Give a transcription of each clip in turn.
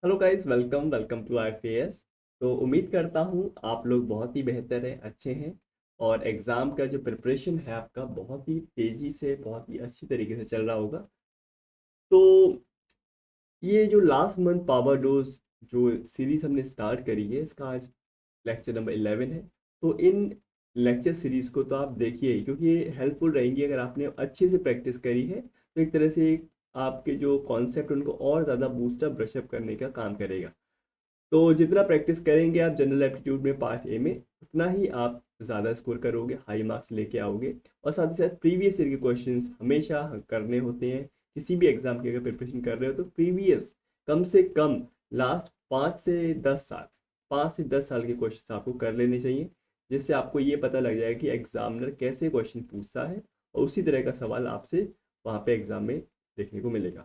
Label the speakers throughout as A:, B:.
A: Hello guys, welcome welcome to IFAS। तो उम्मीद करता हूँ आप लोग बहुत ही बेहतर हैं, अच्छे हैं। और एग्ज़ाम का जो प्रिपरेशन है आपका बहुत ही तेज़ी से, बहुत ही अच्छी तरीके से चल रहा होगा। तो ये जो लास्ट मंथ पावर डोज जो सीरीज़ हमने स्टार्ट करी है, इसका आज लेक्चर नंबर 11 है। तो इन लेक्चर सीरीज़ को तो आप देखिए ही, क्योंकि ये हेल्पफुल रहेंगी। अगर आपने अच्छे से प्रैक्टिस करी है तो एक तरह से आपके जो कॉन्सेप्ट उनको और ज़्यादा बूस्टअप ब्रशअप करने का काम करेगा। तो जितना प्रैक्टिस करेंगे आप जनरल एप्टीट्यूड में पार्ट ए में, उतना ही आप ज़्यादा स्कोर करोगे, हाई मार्क्स लेके आओगे। और साथ ही साथ प्रीवियस ईयर के क्वेश्चंस हमेशा करने होते हैं। किसी भी एग्जाम की अगर प्रिपरेशन कर रहे हो तो प्रीवियस कम से कम लास्ट 5 से 10 साल, 5 से 10 साल के क्वेश्चन आपको कर लेने चाहिए, जिससे आपको ये पता लग जाएगा कि एग्जामिनर कैसे क्वेश्चन पूछता है और उसी तरह का सवाल आपसे वहाँ पे एग्जाम में देखने को मिलेगा।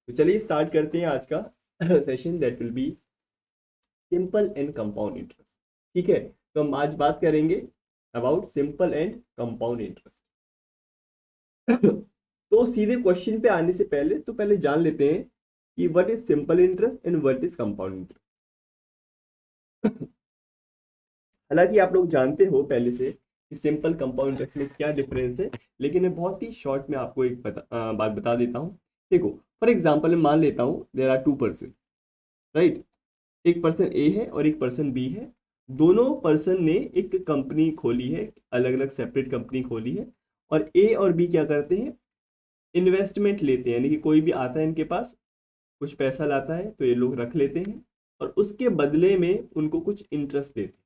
A: तो चलिए स्टार्ट करते हैं आज का session, that will B simple and compound interest. ठीक है, तो हम आज बात करेंगे about simple and compound interest. तो सीधे क्वेश्चन पे आने से पहले पहले जान लेते हैं कि what is simple interest and what is compound interest. हालांकि आप लोग जानते हो पहले से कि सिंपल कंपाउंड इंटरेस्ट में क्या डिफरेंस है, लेकिन मैं बहुत ही शॉर्ट में आपको एक बात बता देता हूँ। देखो, फॉर एग्जाम्पल मैं मान लेता हूँ देर आर 2 पर्सन, राइट। एक पर्सन ए है और एक पर्सन बी है। दोनों पर्सन ने एक कंपनी खोली है, अलग अलग सेपरेट कंपनी खोली है। और ए और बी क्या करते हैं, इन्वेस्टमेंट लेते हैं, यानी कि कोई भी आता है इनके पास, कुछ पैसा लाता है तो ये लोग रख लेते हैं और उसके बदले में उनको कुछ इंटरेस्ट देते हैं,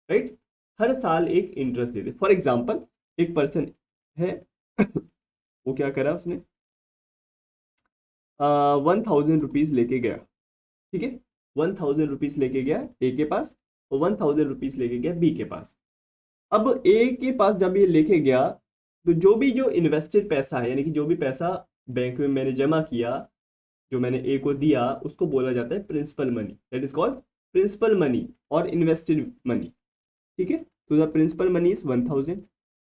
A: राइट। हर साल एक इंटरेस्ट देते। फॉर एग्जाम्पल एक पर्सन है वो क्या करा, उसने 1000 रुपीज लेके गया। ठीक है, 1000 रुपीज लेके गया ए के पास और 1000 रुपीज लेके गया बी के पास। अब ए के पास जब ये लेके गया तो जो इन्वेस्टेड पैसा है, यानी कि जो भी पैसा बैंक में मैंने जमा किया, जो मैंने ए को दिया, उसको बोला जाता है principal money, that is called principal money और इन्वेस्टेड मनी। ठीक है, तो द प्रिंसिपल मनी इज 1000।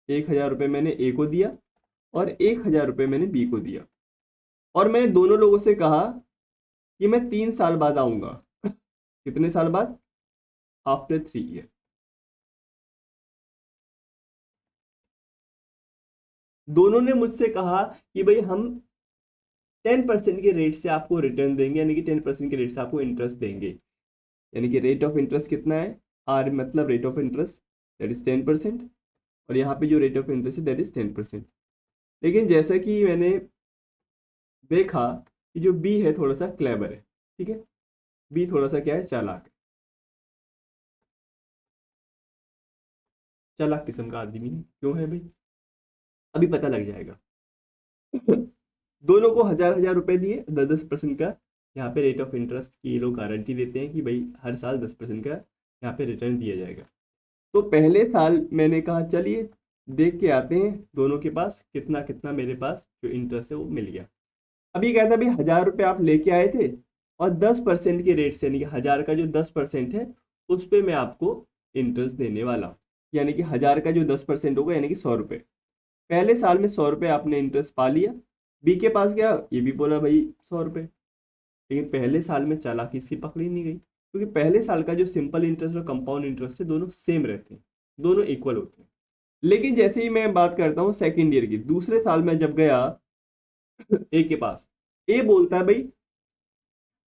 A: 1000 रुपये मैंने ए को दिया और 1000 रुपये मैंने बी को दिया। और मैंने दोनों लोगों से कहा कि मैं 3 साल बाद आऊंगा। कितने साल बाद? After 3 year. दोनों ने मुझसे कहा कि भाई हम 10% के रेट से आपको रिटर्न देंगे, यानी कि 10% के रेट से आपको इंटरेस्ट देंगे। यानी कि रेट ऑफ इंटरेस्ट कितना है, आर मतलब rate of interest, that is 10%। और यहाँ पे जो रेट ऑफ इंटरेस्ट है दैट इज 10%। लेकिन जैसा कि मैंने देखा कि जो बी है थोड़ा सा क्लेवर है। ठीक है, बी थोड़ा सा क्या है, चालाक है, चालाक किस्म का आदमी है। क्यों है भाई, अभी पता लग जाएगा। दोनों को 1000 रुपए दिए, 10% का यहाँ पे रेट ऑफ इंटरेस्ट की ये लोग गारंटी देते हैं कि भाई हर साल 10% का यहाँ पे रिटर्न दिया जाएगा। तो पहले साल मैंने कहा चलिए देख के आते हैं दोनों के पास कितना कितना मेरे पास जो इंटरेस्ट है वो मिल गया। अभी कहता भाई 1000 रुपये आप लेके आए थे और 10% के रेट से, यानी कि 1000 का जो 10% है उस पर मैं आपको इंटरेस्ट देने वाला हूँ। यानी कि 1000 का जो 10% होगा, यानी कि 100 रुपये। पहले साल में 100 रुपये आपने इंटरेस्ट पा लिया। बी के पास गया, ये भी बोला भाई 100 रुपये। लेकिन पहले साल में चालाकी इसकी पकड़ी नहीं गई, क्योंकि पहले साल का जो सिंपल इंटरेस्ट और कंपाउंड इंटरेस्ट है दोनों सेम रहते हैं, दोनों इक्वल होते हैं। लेकिन जैसे ही मैं बात करता हूँ सेकेंड ईयर की, दूसरे साल में जब गया ए के पास, ए बोलता है भाई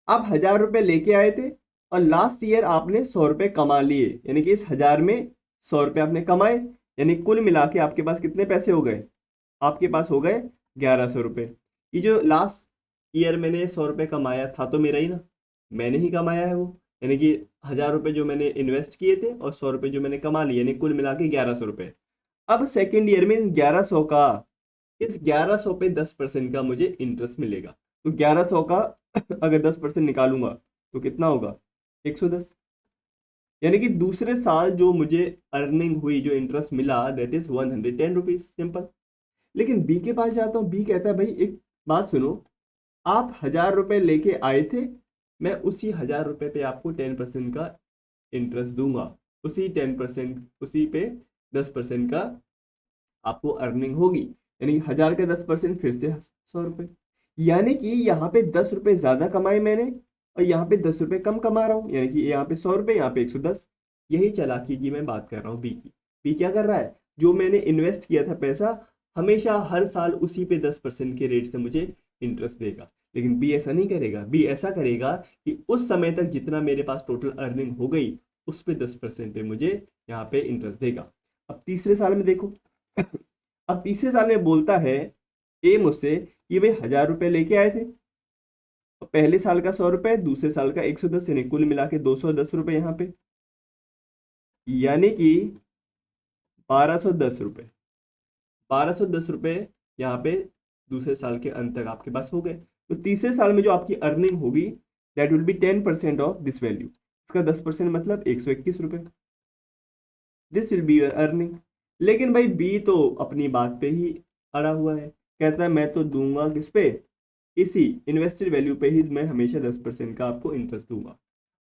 A: आप 1000 रुपये लेके आए थे और लास्ट ईयर आपने 100 रुपये कमा लिए, यानी कि इस 1000 में 100 रुपये आपने कमाए, यानी कुल मिला के आपके पास कितने पैसे हो गए, आपके पास हो गए 1100 रुपये। ये जो लास्ट ईयर मैंने 100 रुपये कमाया था तो मेरा ही ना, मैंने ही कमाया है वो। यानी कि 1000 रुपये जो मैंने इन्वेस्ट किए थे और 100 रुपये जो मैंने कमा लिए, यानी कुल मिला के 1100 रुपये। अब सेकेंड ईयर में 1100 का, इस 1100 पे 10% का मुझे इंटरेस्ट मिलेगा। तो 1100 का अगर 10% निकालूंगा तो कितना होगा, 110। यानी कि दूसरे साल जो मुझे अर्निंग हुई, जो इंटरेस्ट मिला, दैट इज 110 रुपीज, सिंपल। लेकिन बी के पास जाता हूँ, बी कहता है भाई एक बात सुनो, आप 1000 रुपये लेके आए थे, मैं उसी 1000 रुपये पे आपको 10% का इंटरेस्ट दूंगा। उसी 10%, उसी पे 10% का आपको अर्निंग होगी। यानी 1000 का 10% फिर से 100 रुपये। यानी कि यहाँ पे 10 रुपये ज्यादा कमाए मैंने और यहाँ पे 10 रुपए कम कमा रहा हूँ, यानी कि यहाँ पे 100 रुपए, यहाँ पे 110। यही चालाकी की मैं बात कर रहा हूँ बी की। बी क्या कर रहा है, जो मैंने इन्वेस्ट किया था पैसा, हमेशा हर साल उसी पे 10% के रेट से मुझे इंटरेस्ट देगा। लेकिन बी ऐसा नहीं करेगा, बी ऐसा करेगा कि उस समय तक जितना मेरे पास टोटल अर्निंग हो गई उस पे 10% पे मुझे यहाँ पे इंटरेस्ट देगा। अब तीसरे साल में देखो अब तीसरे साल में बोलता है ए मुझसे कि भाई 1000 रुपए लेके आए थे, और पहले साल का 100 रुपए, दूसरे साल का 110, यानी कुल मिला के 210 रुपए यहाँ पे, यानी कि 1210 रुपए। 1210 रुपए यहाँ पे दूसरे साल के अंत तक आपके पास हो गए। तो तीसरे साल में जो आपकी अर्निंग होगी that will B 10% of this value. इसका 10% मतलब 121 रुपए। This will be your earning. लेकिन भाई बी तो अपनी बात पे ही अड़ा हुआ है, कहता है मैं तो दूंगा किस पे, इसी इन्वेस्टेड वैल्यू पे ही मैं हमेशा 10% का आपको इंटरेस्ट दूंगा।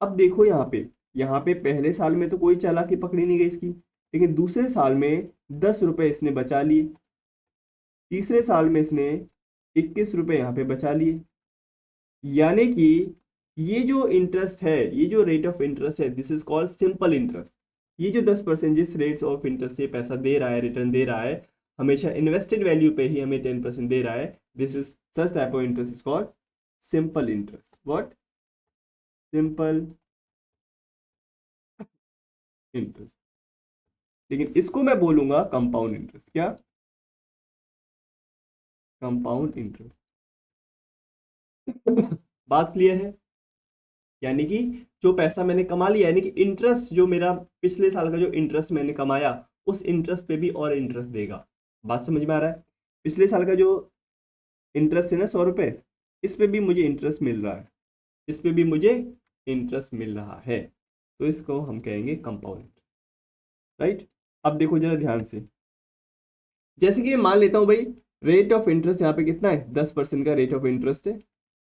A: अब देखो यहाँ पे पहले साल में तो कोई चालाकी पकड़ी नहीं गई इसकी, लेकिन दूसरे साल में 10 रुपए इसने बचा लिए, तीसरे साल में इसने 21 रुपए यहाँ पे बचा लिए। यानी कि ये जो इंटरेस्ट है, ये जो रेट ऑफ इंटरेस्ट है, this is called simple interest. ये जो 10% जिस रेट ऑफ इंटरेस्ट से पैसा दे रहा है, रिटर्न दे रहा है, हमेशा इन्वेस्टेड वैल्यू पे ही हमें 10% दे रहा है, this is such type of interest is called simple interest. What? Simple interest. लेकिन इसको मैं बोलूंगा कंपाउंड इंटरेस्ट। क्या? Compound interest. बात क्लियर है? यानी कि जो पैसा मैंने कमा लिया, यानी कि इंटरेस्ट जो मेरा पिछले साल का जो इंटरेस्ट मैंने कमाया, उस इंटरेस्ट पे भी और इंटरेस्ट देगा। बात समझ में आ रहा है? पिछले साल का जो इंटरेस्ट है ना 100 रुपए, इस पे भी मुझे इंटरेस्ट मिल रहा है, इस पे भी मुझे इंटरेस्ट मिल रहा है, तो इसको हम कहेंगे कंपाउंड इंटरेस्ट। राइट? अब देखो जरा ध्यान से, जैसे कि मान लेता हूँ भाई रेट ऑफ इंटरेस्ट यहाँ पे कितना है, 10% का रेट ऑफ इंटरेस्ट है,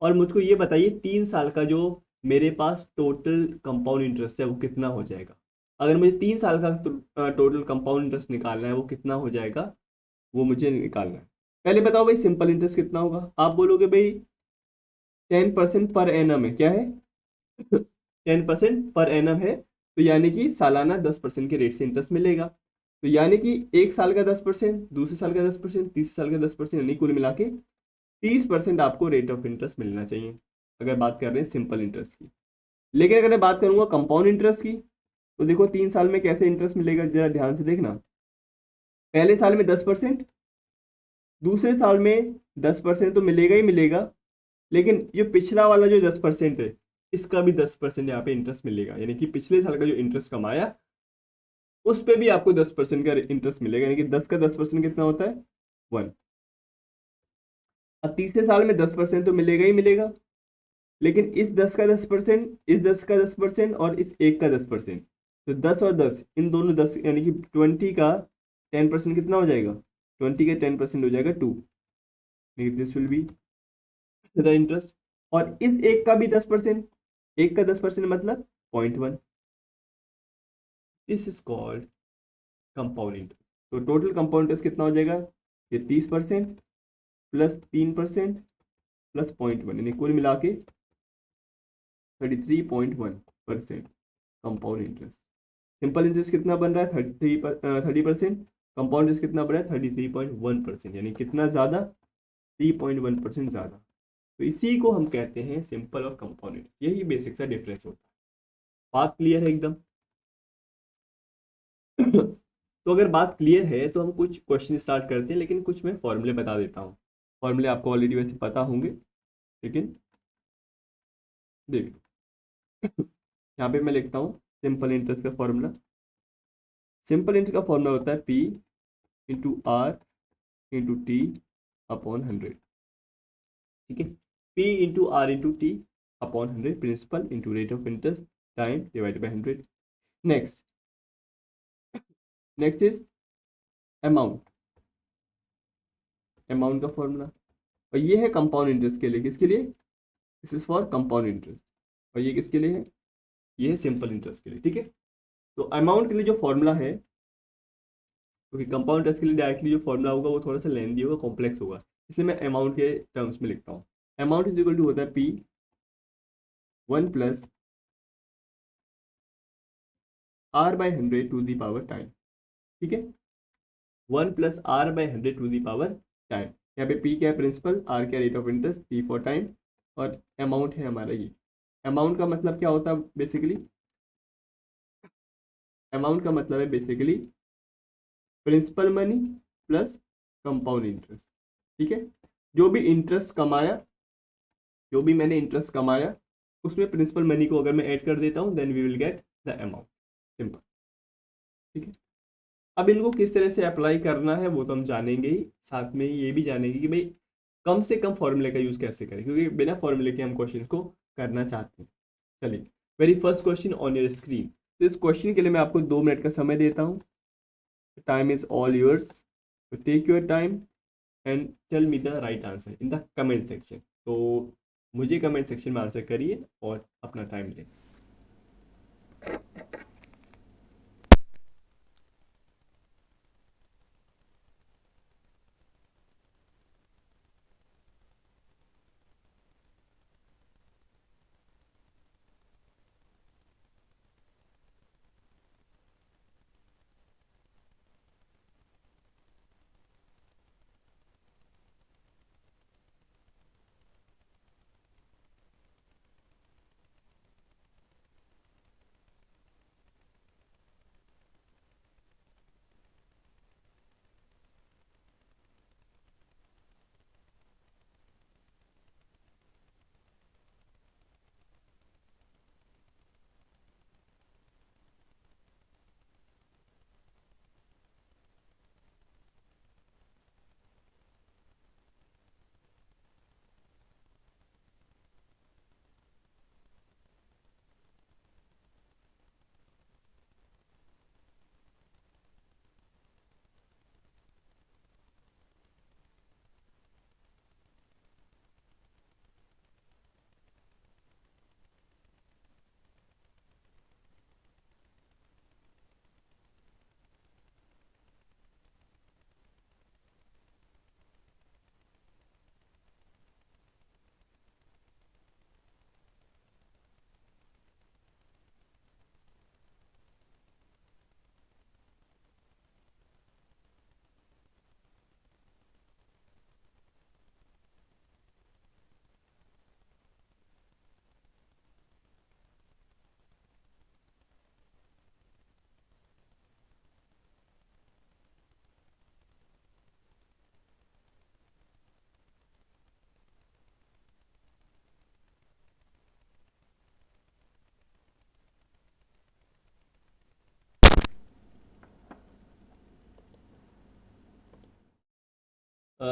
A: और मुझको ये बताइए 3 साल का जो मेरे पास टोटल कंपाउंड इंटरेस्ट है वो कितना हो जाएगा। अगर मुझे 3 साल का टोटल कंपाउंड इंटरेस्ट निकालना है, वो कितना हो जाएगा, वो मुझे निकालना है। पहले बताओ भाई सिंपल इंटरेस्ट कितना होगा। आप बोलोगे भाई 10% पर एनम है। क्या है? 10% पर एनम है, तो यानी कि सालाना 10% के रेट से इंटरेस्ट मिलेगा। तो यानी कि एक साल का 10%, दूसरे साल का 10%, तीसरे साल का 10%, यानी कुल मिला के 30% आपको रेट ऑफ इंटरेस्ट मिलना चाहिए, अगर बात कर रहे हैं सिंपल इंटरेस्ट की। लेकिन अगर मैं बात करूंगा कंपाउंड इंटरेस्ट की, तो देखो 3 साल में कैसे इंटरेस्ट मिलेगा, जरा ध्यान से देखना। पहले साल में 10%, दूसरे साल में 10% तो मिलेगा ही मिलेगा, लेकिन जो पिछला वाला जो 10% है, इसका भी 10% यहाँ पे इंटरेस्ट मिलेगा। यानी कि पिछले साल का जो इंटरेस्ट कमाया उस पे भी आपको 10% का इंटरेस्ट मिलेगा, यानी कि 10 का 10% कितना होता है, 1। अब तीसरे साल में 10% तो मिलेगा ही मिलेगा, लेकिन इस 10 का 10%, इस 10 का 10% और इस एक का 10%, तो 10 और 10, इन दोनों 10 यानी कि 20 का 10% कितना हो जाएगा, 20 का 10% हो जाएगा 2। This will be the interest. और इस एक का भी 10%, एक का 10% मतलब 0.1। This is called compound interest. तो टोटल कंपाउंड इंटरेस्ट कितना हो जाएगा, ये 30% प्लस 3% प्लस 0.1, यानी कुल मिला के 33.1% कंपाउंड इंटरेस्ट। सिंपल इंटरेस्ट कितना बन रहा है, 30%। कंपाउंड इंटरेस्ट कितना बन रहा है, 33.1%, यानी कितना ज़्यादा, 3.1% ज़्यादा। तो इसी को हम कहते हैं सिंपल और कंपाउंड इंटरेस्ट। यही बेसिक सा डिफरेंस होता है। बात क्लियर है एकदम? तो अगर बात क्लियर है तो हम कुछ क्वेश्चन स्टार्ट करते हैं, लेकिन कुछ मैं फॉर्मूले बता देता हूँ। फॉर्मूले आपको ऑलरेडी वैसे पता होंगे, लेकिन देख यहाँ पे मैं लिखता हूँ सिंपल इंटरेस्ट का फॉर्मूला। सिंपल इंटरेस्ट का फॉर्मूला होता है P into R into T upon 100। ठीक है? P into R into T upon 100, principal into rate of interest time divided by 100। Next next is amount. Amount का formula, और ये है कंपाउंड इंटरेस्ट के लिए। किसके लिए? This is for compound interest. और ये किसके लिए है? ये है सिंपल इंटरेस्ट के लिए। ठीक है? तो अमाउंट के लिए जो फॉर्मूला है, क्योंकि कंपाउंड इंटरेस्ट के लिए डायरेक्टली जो फॉर्मूला होगा वो थोड़ा सा लेंदी होगा, कॉम्प्लेक्स होगा, इसलिए मैं अमाउंट के टर्म्स में लिखता हूँ। अमाउंट इज इक्वल टू होता है P 1 plus R by 100 to the power time. ठीक है, 1 plus R by 100 to the power time. यहाँ पे पी क्या है, प्रिंसिपल, आर क्या rate of interest, P for time, और अमाउंट है हमारा ये। अमाउंट का मतलब क्या होता है बेसिकली, अमाउंट का मतलब है basically principal money plus compound interest. ठीक है, जो भी इंटरेस्ट कमाया, जो भी मैंने इंटरेस्ट कमाया, उसमें प्रिंसिपल मनी को अगर मैं ऐड कर देता हूँ, then we will get the amount. Simple. ठीक है, अब इनको किस तरह से अप्लाई करना है वो तो हम जानेंगे ही, साथ में ये भी जानेंगे कि भाई कम से कम फॉर्मूले का यूज कैसे करें, क्योंकि बिना फॉर्मूले के हम क्वेश्चन को करना चाहते हैं। चलिए, very first question on your screen. तो इस क्वेश्चन के लिए मैं आपको 2 मिनट का समय देता हूँ। टाइम इज ऑल योर्स, तो take your time and tell me the right answer in the comment section. तो मुझे कमेंट सेक्शन में आंसर करिए और अपना टाइम लें।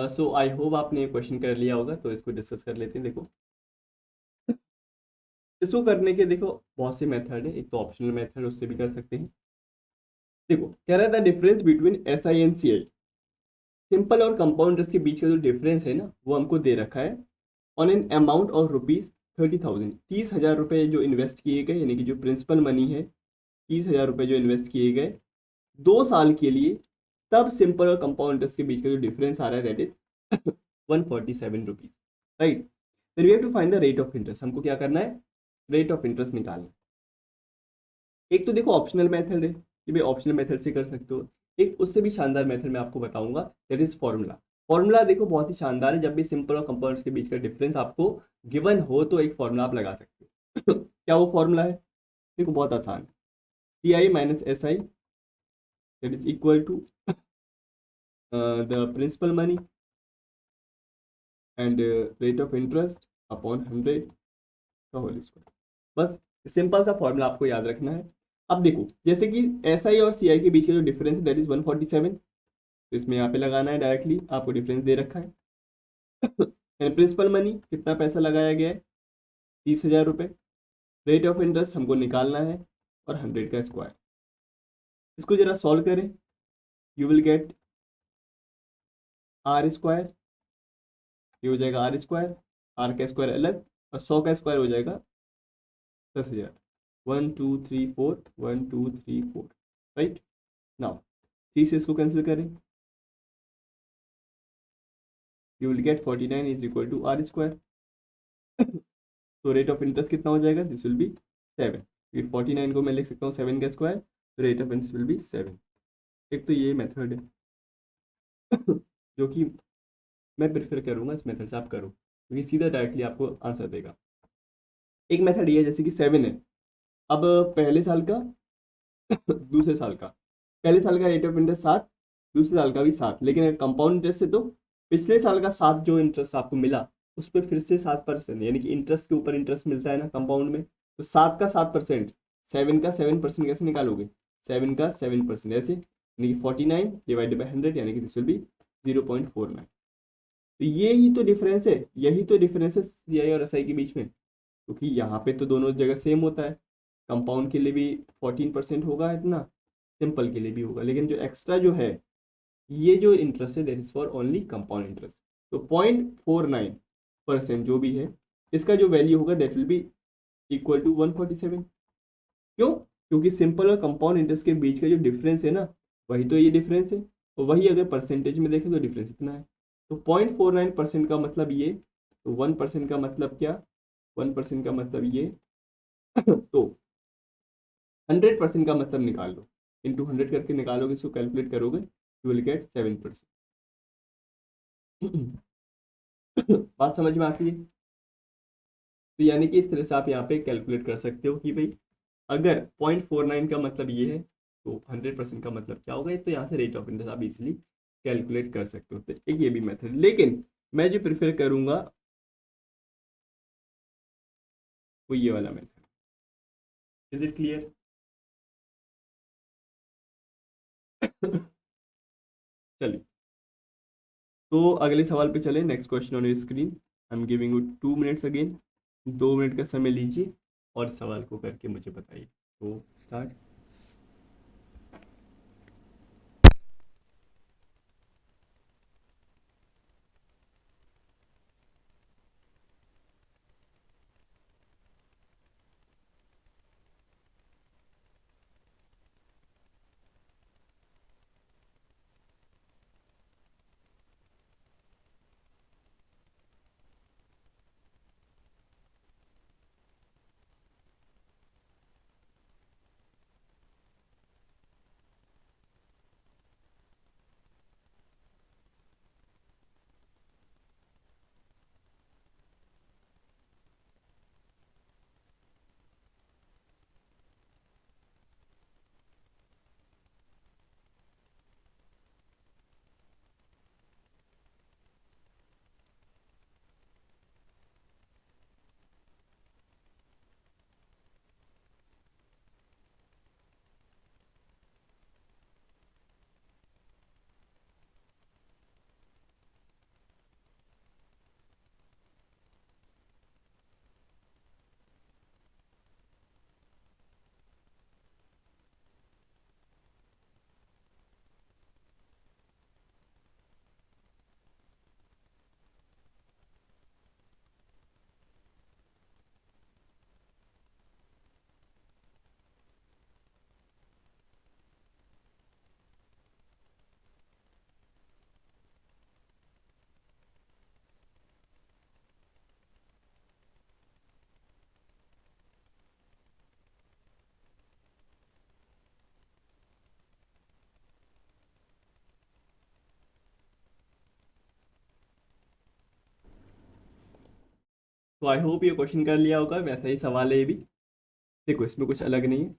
A: सो आई होप आपने क्वेश्चन कर लिया होगा, तो इसको डिस्कस कर लेते हैं। देखो, इसको करने के देखो बहुत से मेथड है। एक तो ऑप्शनल मेथड, उससे भी कर सकते हैं। देखो, कह रहा था difference between S I and C I. Simple और कंपाउंड इंटरेस्ट के बीच का जो डिफरेंस है ना, वो हमको दे रखा है on an amount of rupees 30,000। 30,000 रुपये जो इन्वेस्ट किए गए, यानी कि जो प्रिंसिपल मनी है, 30,000 रुपये जो इन्वेस्ट किए गए 2 साल के लिए, तब सिंपल और कंपाउंड इंटरेस्ट के बीच का जो डिफरेंस आ रहा है, दैट इज 147 रुपीज। राइट, फिर we have to find the rate of interest. हमको क्या करना है, रेट ऑफ इंटरेस्ट निकालना है। एक तो देखो ऑप्शनल मेथड है कि भाई ऑप्शनल मेथड से कर सकते हो। एक उससे भी शानदार मेथड मैं आपको बताऊंगा, दैट इज फॉर्मूला। फॉर्मूला देखो बहुत ही शानदार है। जब भी सिंपल और कंपाउंड्स के बीच का डिफरेंस आपको गिवन हो, तो एक फॉर्मूला आप लगा सकते हो। क्या वो फॉर्मूला है, देखो बहुत आसान है। C I minus S I, that is equal to the principal money and rate of interest upon 100 का होल स्क्वायर। बस सिंपल सा फॉर्मूला आपको याद रखना है। अब देखो, जैसे कि एस आई और सी आई के बीच का जो डिफरेंस है, दैट इज 147। तो इसमें यहाँ पे लगाना है डायरेक्टली, आपको डिफरेंस दे रखा है। प्रिंसिपल मनी कितना पैसा लगाया गया है, 30,000 रुपये। रेट ऑफ इंटरेस्ट हमको निकालना है, और 100 का स्क्वायर। इसको जरा सॉल्व करें, you will get R square. ये हो जाएगा आर स्क्वायर, आर का स्क्वायर अलग, और 100 का स्क्वायर हो जाएगा 10,000। 1 2 3 4, 1 2 3 4। राइट, नाउ 3 से इसको कैंसिल करें, you will get 49 is equal to R square. तो रेट ऑफ इंटरेस्ट कितना हो जाएगा, दिस विल बी 7। 49 को मैं लिख सकता हूँ 7 का स्क्वायर, तो rate of interest will be 7। एक तो ये मेथड है जो कि मैं प्रेफर करूँगा, इस मेथड से आप करो क्योंकि सीधा डायरेक्टली आपको आंसर देगा। एक मेथड ये है जैसे कि 7 है, अब पहले साल का दूसरे साल का, पहले साल का रेट ऑफ इंटरेस्ट 7, दूसरे साल का भी 7, लेकिन अगर कंपाउंड इंटरेस्ट है तो पिछले साल का 7 जो इंटरेस्ट आपको मिला उस पर फिर से 7%, यानी कि इंटरेस्ट के ऊपर इंटरेस्ट मिलता है ना कंपाउंड में, तो 7 का 7%, 7 का 7% कैसे निकालोगे, 7 का 7% ऐसे, यानी कि 49 डिवाइडेड बाई 100, यानी कि दिस विल बी 0.49। तो ये ही तो डिफरेंस है, यही तो डिफरेंस है सीआई और एसआई के बीच में, क्योंकि यहाँ पे तो दोनों जगह सेम होता है, कंपाउंड के लिए भी 14% होगा इतना, सिंपल के लिए भी होगा, लेकिन जो एक्स्ट्रा जो है ये जो इंटरेस्ट है that is for only compound interest. तो 0.49% जो भी है इसका जो वैल्यू होगा that will be equal to 147। क्यों, क्योंकि सिंपल और कंपाउंड इंटरेस्ट के बीच का जो डिफरेंस है ना वही तो ये डिफरेंस है, और वही अगर परसेंटेज में देखें तो डिफरेंस इतना है। तो 0.49% का मतलब ये, तो 1% का मतलब क्या, 1% का मतलब ये तो 100% का मतलब निकाल लो, इंटू 100 करके निकालोगे, इसको कैलकुलेट करोगे यू विल गेट 7%। बात समझ में आती है। तो यानी कि इस तरह से आप यहाँ पे कैलकुलेट कर सकते हो कि भाई अगर 0.49 का मतलब ये है तो 100% का मतलब क्या होगा, तो यहाँ से रेट ऑफ इंटरेस्ट आप इजीली कैलकुलेट कर सकते हो। तो एक ये भी मेथड, लेकिन मैं जो प्रेफर करूंगा वो ये वाला मेथड। Is it clear? चलिए, तो अगले सवाल पे चले। Next question on your screen, I am giving you 2 minutes again, 2 minute का समय लीजिए और सवाल को करके मुझे बताइए। तो स्टार्ट। तो आई होप ये क्वेश्चन कर लिया होगा, वैसा ही सवाल है ये भी। देखो इसमें कुछ अलग नहीं है।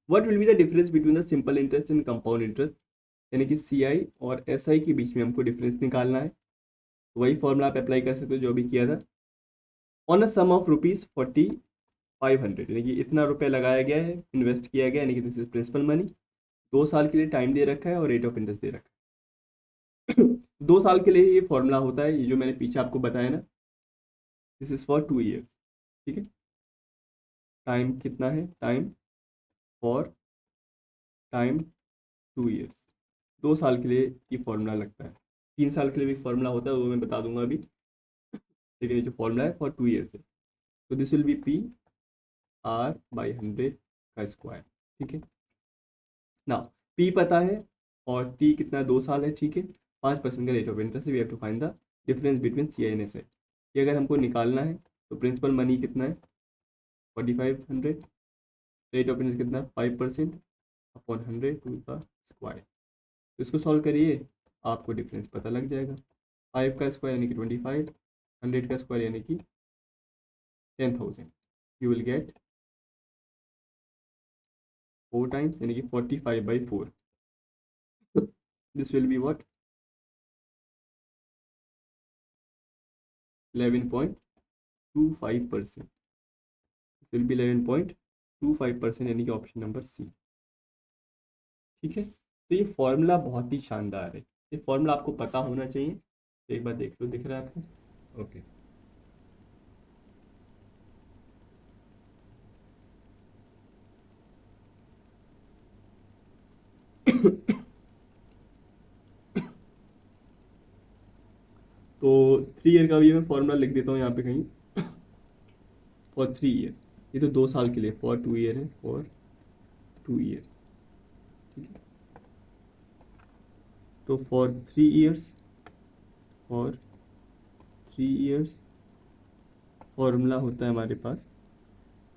A: What will be the difference between the simple interest and compound interest, यानी कि सीआई और एसआई के बीच में हमको डिफरेंस निकालना है। वही फॉर्मूला आप अप्लाई कर सकते हो जो भी किया था। ऑन अ सम ऑफ ₹4500, यानी कि इतना रुपया लगाया गया है, इन्वेस्ट किया गया, यानी कि दिस इज प्रिंसिपल मनी। 2 साल के लिए टाइम दे रखा है और रेट ऑफ इंटरेस्ट दे रखा है। 2 साल के लिए ये फॉर्मूला होता है, ये जो मैंने पीछे आपको बताया ना, दिस इज फॉर 2 ईयर्स। ठीक है, टाइम कितना है, टाइम फॉर टाइम 2 ईयर्स, 2 साल के लिए ये फॉर्मूला लगता है। 3 साल के लिए भी फॉर्मूला होता है, वो मैं बता दूंगा अभी, लेकिन ये जो फॉर्मूला है फॉर 2 ईयर्स है। तो दिस विल बी PR/100 का स्क्वायर। ठीक है ना, P पता है और T कितना, 2 साल है। ठीक है, 5% का rate of interest, we have to find the difference between CI and SI। ये अगर हमको निकालना है तो प्रिंसिपल मनी कितना है 4500, रेट ऑफ इंटरेस्ट कितना है 5% अपॉन 100 टू द स्क्वायर। तो इसको सॉल्व करिए, आपको डिफरेंस पता लग जाएगा। 5 का स्क्वायर यानी कि 25, 100 का स्क्वायर यानी कि 10,000, यू विल गेट 4 टाइम्स यानी कि 45/4। This will be what 11.25%, will be 11.25% यानी कि ऑप्शन नंबर सी। ठीक है, तो ये फॉर्मूला बहुत ही शानदार है, ये फॉर्मूला आपको पता होना चाहिए। तो एक बार देख लो, दिख रहा है आपको? ओके। तो 3 ईयर का भी मैं फॉर्मूला लिख देता हूँ यहाँ पे कहीं, फॉर 3 ईयर, ये तो 2 साल के लिए, फॉर 2 ईयर है, फॉर 2 ईयर। ठीक है, तो फॉर 3 ईयर्स फॉर्मूला होता है हमारे पास,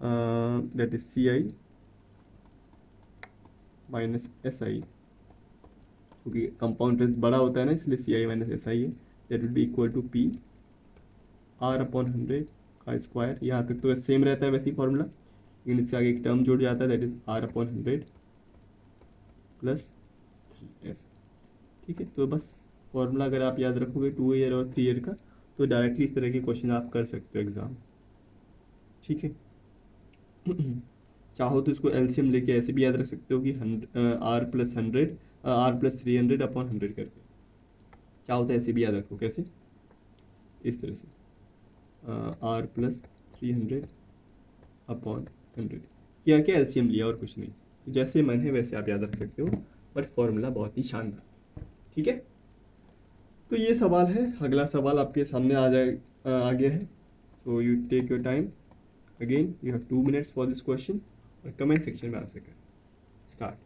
A: that is CI minus SI, क्योंकि कंपाउंड इंटरेस्ट बड़ा होता है ना, इसलिए CI माइनस SI है। That will be equal to P R/100 का स्क्वायर। यहाँ तक तो सेम रहता है वैसे ही फॉर्मूला, लेकिन इसके आगे एक टर्म जुड़ जाता है, that is R/100 plus 3S। ठीक है, तो बस फॉर्मूला अगर आप याद रखोगे 2 ईयर और 3 ईयर का, तो डायरेक्टली इस तरह के क्वेश्चन आप कर सकते हो एग्जाम। ठीक है। चाहो तो इसको एलसीएम लेके ऐसे भी याद रख सकते हो कि R+300 करके, चाहो तो ऐसे भी याद रखो। कैसे? इस तरह से R+300/100 किया, क्या एलसीएम लिया और कुछ नहीं, तो जैसे मन है वैसे आप याद रख सकते हो, बट फॉर्मूला बहुत ही शानदार। ठीक है, तो ये सवाल है। अगला सवाल आपके सामने आ गया है। So you take your time, again you have 2 minutes for this question, और कमेंट सेक्शन में आंसर करें। स्टार्ट।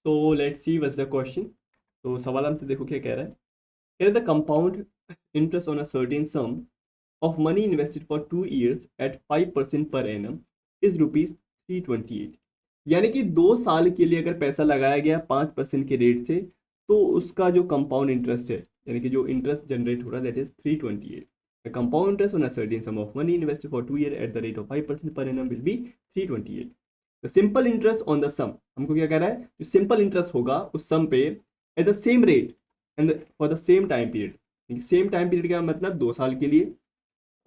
A: तो let's see what's the question. तो सवाल हमसे देखो क्या कह रहा है। कह रहा है the compound interest on a certain some of money invested for 2 years at 5% per annum is ₹328। यानी कि 2 साल के लिए अगर पैसा लगाया गया 5% के रेट से, तो उसका जो कंपाउंड इंटरेस्ट है, यानी कि जो इंटरेस्ट जनरेट हो रहा है, that is 328। The compound interest on a certain sum of money invested for 2 years at the rate of 5% per annum will be 328. The simple interest on the sum, हमको क्या कह रहा है, जो simple interest होगा उस sum पे at the same rate and for the same time period. Same time period का मतलब 2 साल के लिए,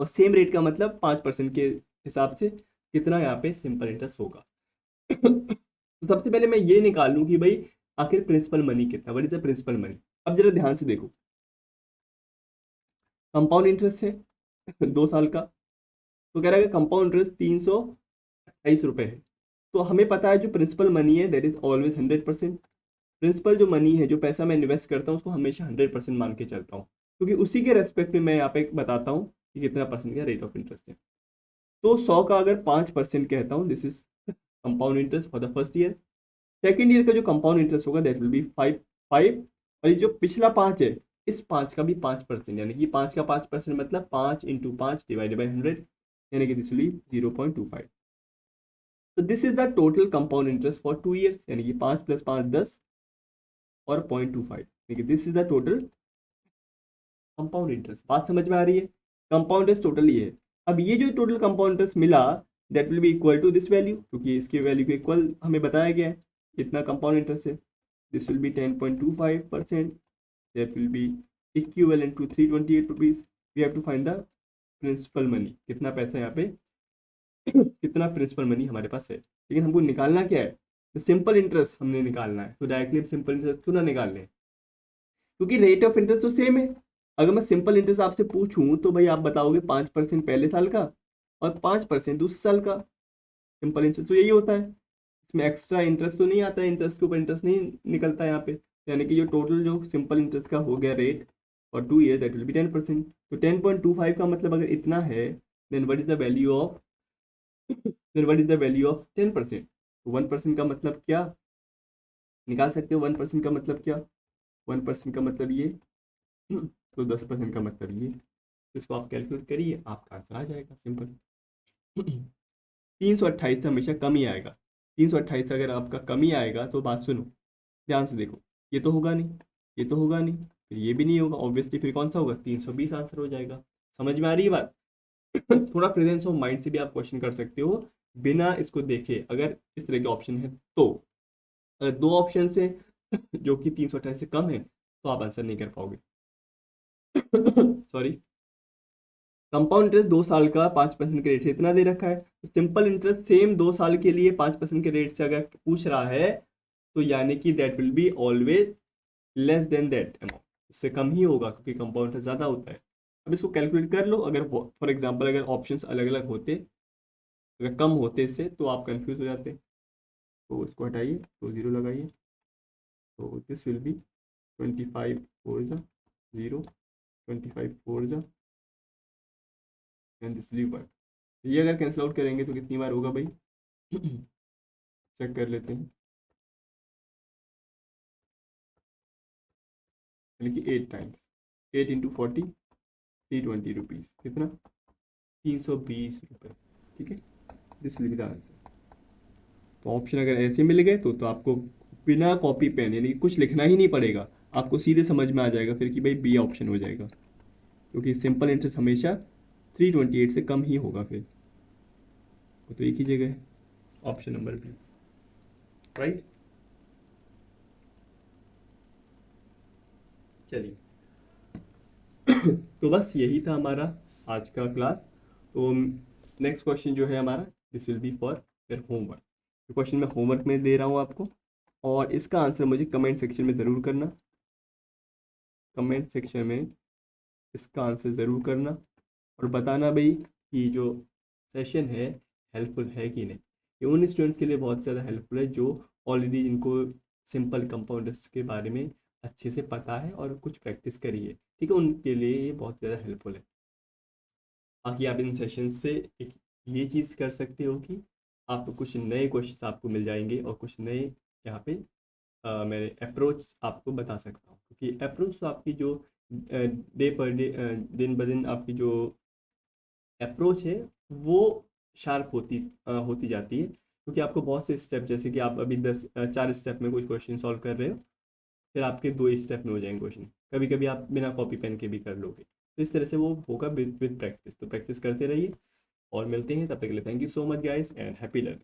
A: और सेम रेट का मतलब 5% के हिसाब से कितना यहाँ पे सिंपल इंटरेस्ट होगा। तो सबसे पहले मैं ये निकाल लूँ कि भाई आखिर प्रिंसिपल मनी कितना, what is the principal money. अब जरा ध्यान से देखो, कंपाउंड इंटरेस्ट है 2 साल का, तो कह रहा है कि कंपाउंड इंटरेस्ट 328 रुपये है। तो हमें पता है जो प्रिंसिपल मनी है दैट इज ऑलवेज 100%। प्रिंसिपल जो मनी है, जो पैसा मैं इन्वेस्ट करता हूँ उसको हमेशा 100% मान के चलता हूँ, क्योंकि उसी के रेस्पेक्ट में मैं यहाँ पे बताता हूँ कि कितना परसेंट का रेट ऑफ इंटरेस्ट है। तो 100 का अगर 5% कहता हूँ, this is compound interest for the first year. Second year का जो कंपाउंड इंटरेस्ट होगा दैट विल बी 5, और ये जो पिछला 5 है, इस 5 का भी 5%, यानी कि 5 का 5% मतलब 5 × 5 डिवाइडेड बाई 100, यानी कि दिस विल बी 0.25। तो this is the total compound interest for 2 years, यानी कि 5 + 5 10 और 0.25, यानी कि this is the total compound interest. बात समझ में आ रही है? कंपाउंड इंटरेस्ट टोटल ये है। अब ये जो टोटल कंपाउंड इंटरेस्ट मिला that will be equal to this value, क्योंकि इसकी वैल्यू को इक्वल हमें बताया गया है कितना कंपाउंड इंटरेस्ट है। This will be 10.25%, that will be equivalent to 328 rupees. We have to find the principal money, कितना पैसा यहाँ पे कितना प्रिंसिपल मनी हमारे पास है। लेकिन हमको निकालना क्या है, सिंपल इंटरेस्ट हमने निकालना है। तो डायरेक्टली सिंपल इंटरेस्ट क्यों ना निकाल लें, क्योंकि रेट ऑफ इंटरेस्ट तो सेम है। अगर मैं सिंपल इंटरेस्ट आपसे पूछूं तो भाई आप बताओगे 5% पहले साल का और 5% दूसरे साल का। सिंपल इंटरेस्ट तो यही होता है, इसमें एक्स्ट्रा इंटरेस्ट तो नहीं आता है, इंटरेस्ट के ऊपर इंटरेस्ट नहीं निकलता है यहाँ पे। यानी कि जो टोटल जो सिंपल इंटरेस्ट का हो गया रेट और 2 ईयर दैट विल बी 10%। तो 10.25 का मतलब अगर इतना है, then what is the value of 10%। तो 1% का मतलब क्या निकाल सकते हो, 1% का मतलब क्या, 1% का मतलब ये, तो 10% का मतलब ये। तो इसको आप कैलकुलेट करिए, आपका आंसर आ जाएगा सिंपल। 328 से हमेशा कम ही आएगा। 328 से अगर आपका कम ही आएगा तो बात सुनो ध्यान से देखो, ये तो होगा नहीं, ये तो होगा नहीं, फिर ये भी नहीं होगा ऑब्वियसली, फिर कौन सा होगा, 320 आंसर हो जाएगा। समझ में आ रही है बात? थोड़ा प्रेजेंस ऑफ माइंड से भी आप क्वेश्चन कर सकते हो बिना इसको देखे, अगर इस तरह के ऑप्शन है तो। अगर 2 ऑप्शन है जो कि 328 से कम है तो आप आंसर नहीं कर पाओगे। सॉरी, कंपाउंड इंटरेस्ट 2 साल का 5% के रेट से इतना दे रखा है, तो सिंपल इंटरेस्ट सेम 2 साल के लिए 5% के रेट से अगर पूछ रहा है तो यानी कि that will be always less than that amount, इससे कम ही होगा क्योंकि कंपाउंड इंटरेस्ट ज़्यादा होता है। अब इसको कैलकुलेट कर लो, अगर फॉर एग्जांपल अगर ऑप्शंस अलग अलग होते, अगर कम होते इससे तो आप कंफ्यूज हो जाते। तो इसको हटाइए, तो 0 लगाइए, तो this will B 25 4 0, 25 4 and this will 1। ये अगर कैंसिल आउट करेंगे तो कितनी बार होगा भाई, चेक कर लेते हैं, यानी कि 8 टाइम्स, 8 × 40 320 रुपीज़, कितना 320 रुपये। ठीक है, this will be the answer. तो ऑप्शन अगर ऐसे मिल गए तो आपको बिना कॉपी पेन यानी कि कुछ लिखना ही नहीं पड़ेगा, आपको सीधे समझ में आ जाएगा फिर कि भाई बी ऑप्शन हो जाएगा, क्योंकि सिंपल इंटरेस्ट हमेशा 328 से कम ही होगा फिर। तो एक ही जगह है ऑप्शन नंबर बी, राइट। चलिए तो बस यही था हमारा आज का क्लास। तो नेक्स्ट क्वेश्चन जो है हमारा, this will B for your homework. Question मैं होमवर्क में दे रहा हूँ आपको, और इसका आंसर मुझे कमेंट सेक्शन में ज़रूर करना, कमेंट सेक्शन में इसका आंसर ज़रूर करना, और बताना भाई कि जो सेशन है हेल्पफुल है कि नहीं। ये उन स्टूडेंट्स के लिए बहुत ज़्यादा हेल्पफुल है जो ऑलरेडी जिनको सिंपल कंपाउंडर्स के बारे में अच्छे से पता है और कुछ प्रैक्टिस करी है, ठीक है, उनके लिए ये बहुत ज़्यादा हेल्पफुल है। बाकी आप इन सेशन से एक ये चीज़ कर सकते हो कि आपको कुछ नए क्वेश्चन आपको मिल जाएंगे, और कुछ नए यहाँ पे मैं अप्रोच आपको बता सकता हूँ, क्योंकि अप्रोच तो आपकी जो डे पर डे दिन ब दिन आपकी जो अप्रोच है वो शार्प होती जाती है, क्योंकि आपको बहुत से स्टेप, जैसे कि आप अभी 4 स्टेप में कुछ क्वेश्चन सॉल्व कर रहे हो, फिर आपके 2 स्टेप में हो जाएंगे क्वेश्चन, कभी कभी आप बिना कॉपी पेन के भी कर लोगे। तो इस तरह से वो होगा विद प्रैक्टिस। तो प्रैक्टिस करते रहिए और मिलते हैं, तब तक के लिए thank you so much guys and happy learning.